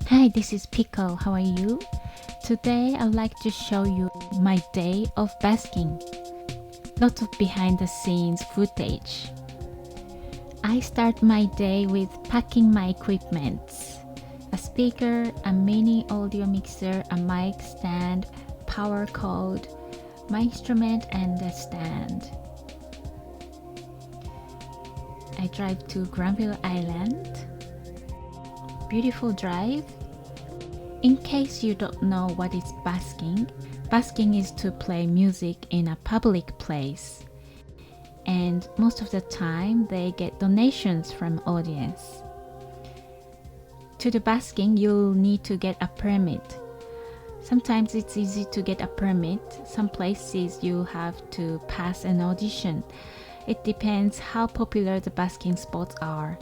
Hi, this is Pico. How are you? Today I'd like to show you my day of basking. Lots of behind the scenes footage. I start my day with packing my equipment. A speaker, a mini audio mixer, a mic stand, power cord, my instrument and a stand. I drive to Granville Island. Beautiful drive. In case you don't know what is busking, busking is to play music in a public place. And most of the time they get donations from audience. To the busking, you'll need to get a permit. Sometimes it's easy to get a permit. Some places you have to pass an audition. It depends how popular the busking spots are.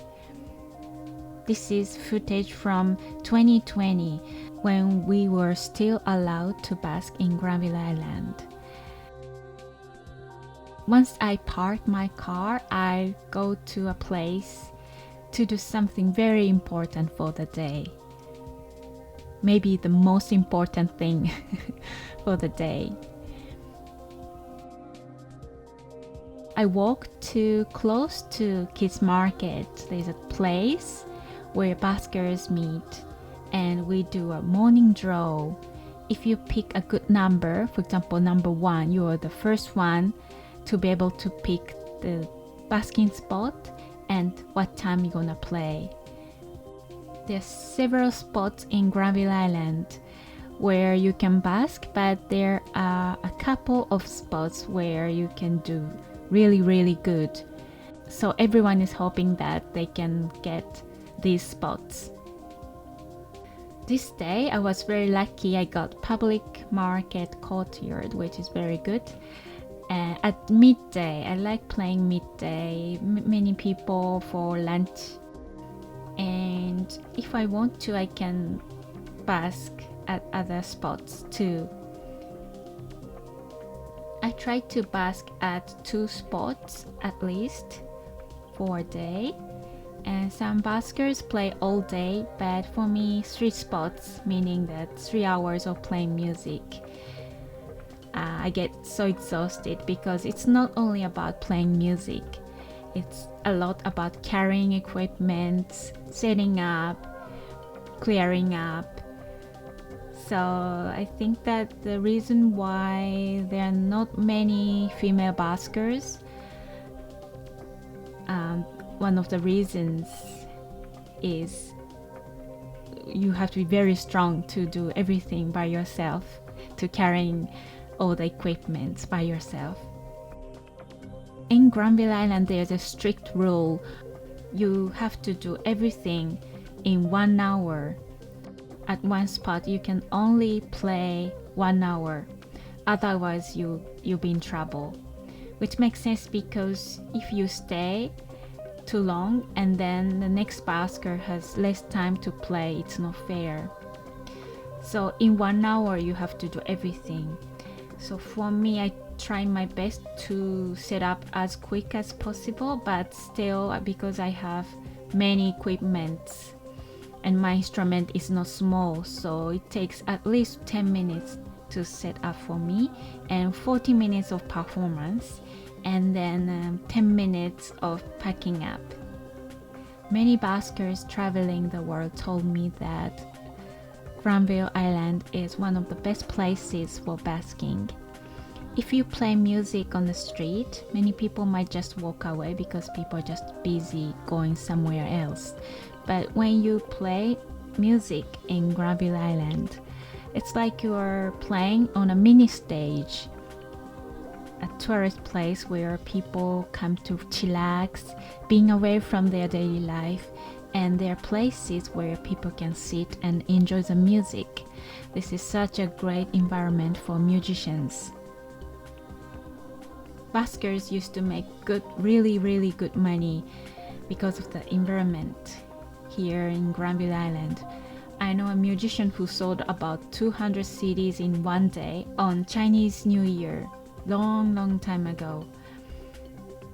This is footage from 2020 when we were still allowed to bask in Granville Island. Once I park my car, I go to a place to do something very important for the day. Maybe the most important thing for the day. I walk to close to Kids Market. There's a place where baskers meet and we do a morning draw. If you pick a good number, for example number 1, you are the first one to be able to pick the basking spot and what time you're gonna play. There's several spots in Granville Island where you can bask, but there are a couple of spots where you can do really good. So everyone is hoping that they can get these spots. This day I was very lucky. I got public market courtyard, which is very good. At midday, I like playing midday, many people for lunch. And if I want to, I can bask at other spots too. I try to bask at 2 spots at least for a day. And some baskers play all day, but for me 3 spots, meaning that 3 hours of playing music. I get so exhausted because it's not only about playing music. It's a lot about carrying equipment, setting up, clearing up. So I think that the reason why there are not many female baskers, one of the reasons is you have to be very strong to do everything by yourself, to carrying all the equipment by yourself. In Granville Island, there's a strict rule. You have to do everything in 1 hour. At one spot, you can only play 1 hour. Otherwise, you'll be in trouble. Which makes sense because if you stay too long and then the next basker has less time to play, it's not fair. So in 1 hour, you have to do everything. So for me, I try my best to set up as quick as possible, but still because I have many equipments and my instrument is not small, so it takes at least 10 minutes to set up for me and 40 minutes of performance and then 10 minutes of packing up. Many baskers traveling the world told me that Granville Island is one of the best places for basking. If you play music on the street, many people might just walk away because people are just busy going somewhere else. But when you play music in Granville Island, it's like you're playing on a mini stage, a tourist place where people come to chillax, being away from their daily life, and there are places where people can sit and enjoy the music. This is such a great environment for musicians. Baskers used to make really good money because of the environment here in Granville Island. I know a musician who sold about 200 CDs in one day on Chinese New Year, long time ago.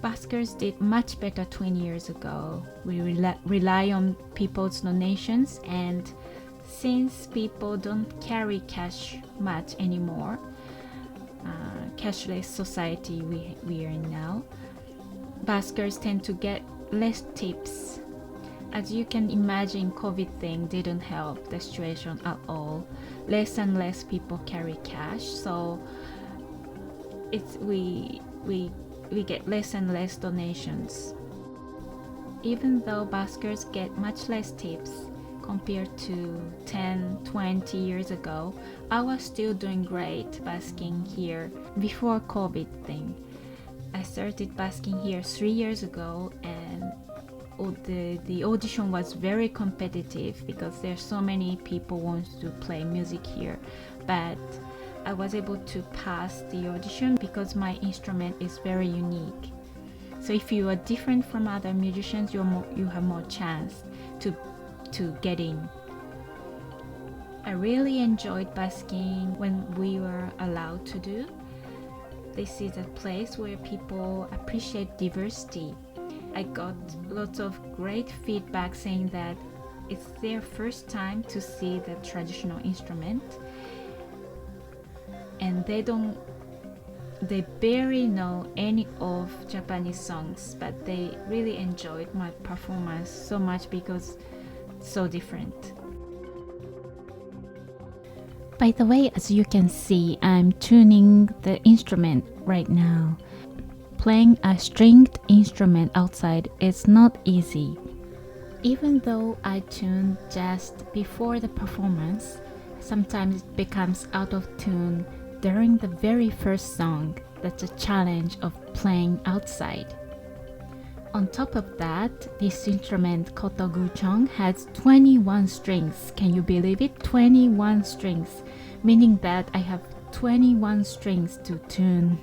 Baskers did much better 20 years ago. We rely on people's donations and Since people don't carry cash much anymore, cashless society we are in now, buskers tend to get less tips. As you can imagine, COVID thing didn't help the situation at all. Less and less people carry cash, so we get less and less donations. Even though buskers get much less tips compared to 10, 20 years ago, I was still doing great busking here before COVID thing. I started busking here 3 years ago, and the audition was very competitive because there's so many people want to play music here, but I was able to pass the audition because my instrument is very unique. So if you are different from other musicians, you have more chance to get in. I really enjoyed busking when we were allowed to do. This is a place where people appreciate diversity. I got lots of great feedback saying that it's their first time to see the traditional instrument, and they barely know any of Japanese songs, but they really enjoyed my performance so much because it's so different. By the way, as you can see, I'm tuning the instrument right now. Playing a stringed instrument outside is not easy. Even though I tune just before the performance, sometimes it becomes out of tune during the very first song. That's a challenge of playing outside. On top of that, this instrument Kotoguchong has 21 strings. Can you believe it? 21 strings, meaning that I have 21 strings to tune.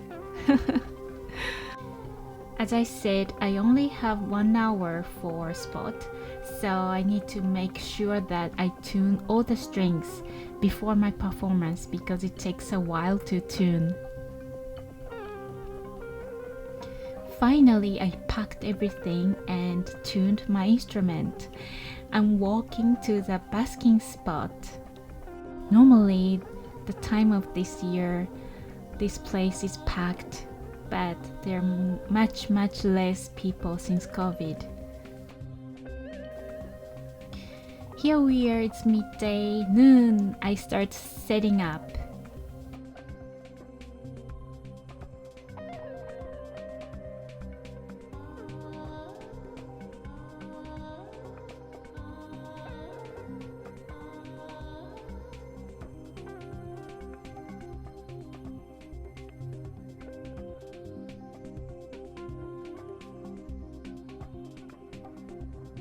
As I said, I only have 1 hour for spot, so I need to make sure that I tune all the strings before my performance because it takes a while to tune. Finally, I packed everything and tuned my instrument. I'm walking to the busking spot. Normally, the time of this year, this place is packed, but there are much less people since COVID. Here we are, it's midday, noon. I start setting up.